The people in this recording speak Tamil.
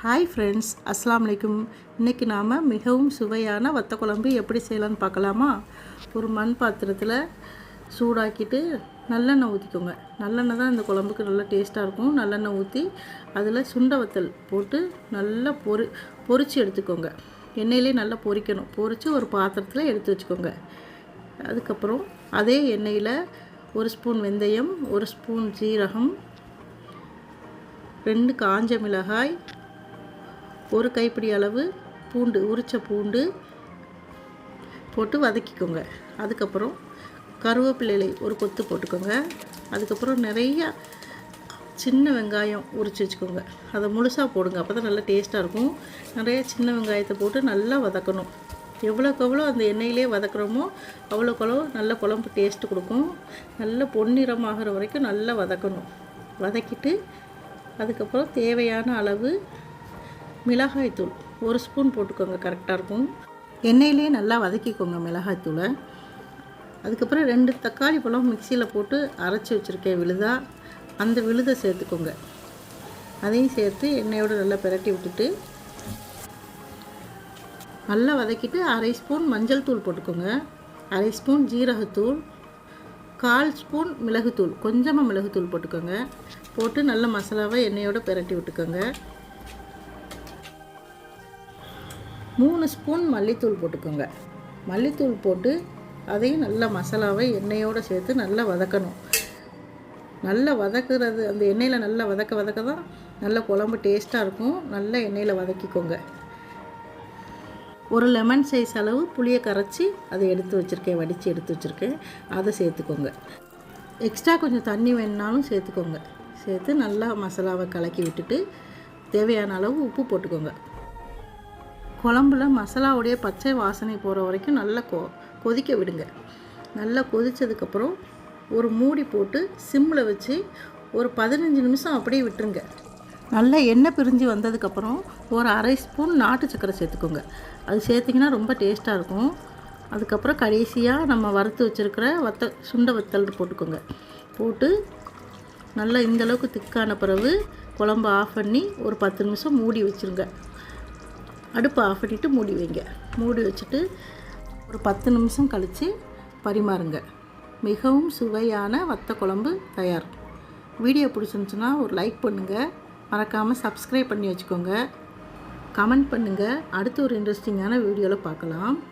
ஹாய் ஃப்ரெண்ட்ஸ், அஸ்ஸலாமு அலைக்கும். இன்றைக்கி நாம் மிகவும் சுவையான வத்த குழம்பு எப்படி செய்யலான்னு பார்க்கலாமா? ஒரு மண் பாத்திரத்தில் சூடாக்கிட்டு நல்லெண்ணெய் ஊற்றிக்கோங்க. நல்லெண்ணெய் தான் இந்த குழம்புக்கு நல்லா டேஸ்ட்டாக இருக்கும். நல்லெண்ணெய் ஊற்றி அதில் சுண்ட வத்தல் போட்டு நல்லா பொரித்து எடுத்துக்கோங்க. எண்ணெயிலே நல்லா பொரிக்கணும். பொரித்து ஒரு பாத்திரத்தில் எடுத்து வச்சுக்கோங்க. அதுக்கப்புறம் அதே எண்ணெயில் 1 ஸ்பூன் வெந்தயம், 1 ஸ்பூன் ஜீரகம், 2 காஞ்ச மிளகாய், 1 கைப்பிடி அளவு பூண்டு, உரித்த பூண்டு போட்டு வதக்கிக்கோங்க. அதுக்கப்புறம் கருவேப்பிலை ஒரு கொத்து போட்டுக்கோங்க. அதுக்கப்புறம் நிறையா சின்ன வெங்காயம் உரித்து வச்சுக்கோங்க. அதை முழுசாக போடுங்க, அப்போ தான் நல்லா டேஸ்ட்டாக இருக்கும். நிறைய சின்ன வெங்காயத்தை போட்டு நல்லா வதக்கணும். எவ்வளோக்கு எவ்வளோ அந்த எண்ணெயிலே வதக்குறோமோ அவ்வளோக்கு நல்ல குழம்பு டேஸ்ட்டு கொடுக்கும். நல்ல பொன்னிறமாகிற வரைக்கும் நல்லா வதக்கணும். வதக்கிட்டு அதுக்கப்புறம் தேவையான அளவு மிளகாய்த்தூள் 1 ஸ்பூன் போட்டுக்கோங்க, கரெக்டாக இருக்கும். எண்ணெயிலே நல்லா வதக்கிக்கோங்க மிளகாய்த்தூளை. அதுக்கப்புறம் 2 தக்காளி பழம் மிக்சியில் போட்டு அரைச்சி வச்சுருக்கேன் விழுதா, அந்த விழுதை சேர்த்துக்கோங்க. அதையும் சேர்த்து எண்ணெயோடு நல்லா பிரட்டி விட்டுட்டு நல்லா வதக்கிட்டு 1/2 ஸ்பூன் மஞ்சள் தூள் போட்டுக்கோங்க, 1/2 ஸ்பூன் ஜீரகத்தூள், 1/4 ஸ்பூன் மிளகுத்தூள், கொஞ்சமாக மிளகுத்தூள் போட்டுக்கோங்க. போட்டு நல்ல மசாலாவை எண்ணெயோடு பிரட்டி விட்டுக்கோங்க. 3 ஸ்பூன் மல்லித்தூள் போட்டுக்கோங்க. மல்லித்தூள் போட்டு அதையும் நல்ல மசாலாவை எண்ணெயோடு சேர்த்து நல்லா வதக்கணும். நல்லா வதக்குறது, அந்த எண்ணெயில் நல்லா வதக்க தான் நல்ல குழம்பு டேஸ்ட்டாக இருக்கும். நல்லா எண்ணெயில் வதக்கிக்கோங்க. ஒரு லெமன் சைஸ் அளவு புளியை கரைச்சி அதை எடுத்து வச்சுருக்கேன், வடித்து எடுத்து வச்சுருக்கேன், அதை சேர்த்துக்கோங்க. எக்ஸ்ட்ரா கொஞ்சம் தண்ணி வேணுனாலும் சேர்த்துக்கோங்க. சேர்த்து நல்லா மசாலாவை கலக்கி விட்டுட்டு தேவையான அளவு உப்பு போட்டுக்கோங்க. குழம்புல மசாலாவுடைய பச்சை வாசனை போகிற வரைக்கும் நல்லா கொதிக்க விடுங்க. நல்லா கொதித்ததுக்கப்புறம் ஒரு மூடி போட்டு சிம்மில் வச்சு ஒரு 15 நிமிஷம் அப்படியே விட்டுருங்க. நல்லா எண்ணெய் பிரிஞ்சு வந்ததுக்கப்புறம் ஒரு 1/2 ஸ்பூன் நாட்டு சர்க்கரை சேர்த்துக்கோங்க. அது சேர்த்திங்கன்னா ரொம்ப டேஸ்ட்டாக இருக்கும். அதுக்கப்புறம் கடைசியாக நம்ம வறுத்து வச்சுருக்கிற சுண்ட வத்தல் போட்டுக்கோங்க. போட்டு நல்லா இந்தளவுக்கு திக்கான பிறகு குழம்பு ஆஃப் பண்ணி ஒரு 10 நிமிஷம் மூடி வச்சுருங்க. அடுப்பை ஆஃப் பண்ணிவிட்டு மூடி வைங்க. மூடி வச்சுட்டு ஒரு 10 நிமிஷம் கழித்து பரிமாறுங்க. மிகவும் சுவையான வத்த குழம்பு தயார். வீடியோ பிடிச்சிருந்துச்சுன்னா ஒரு லைக் பண்ணுங்கள். மறக்காமல் சப்ஸ்கிரைப் பண்ணி வச்சுக்கோங்க. கமெண்ட் பண்ணுங்கள். அடுத்து ஒரு இன்ட்ரெஸ்டிங்கான வீடியோவில் பார்க்கலாம்.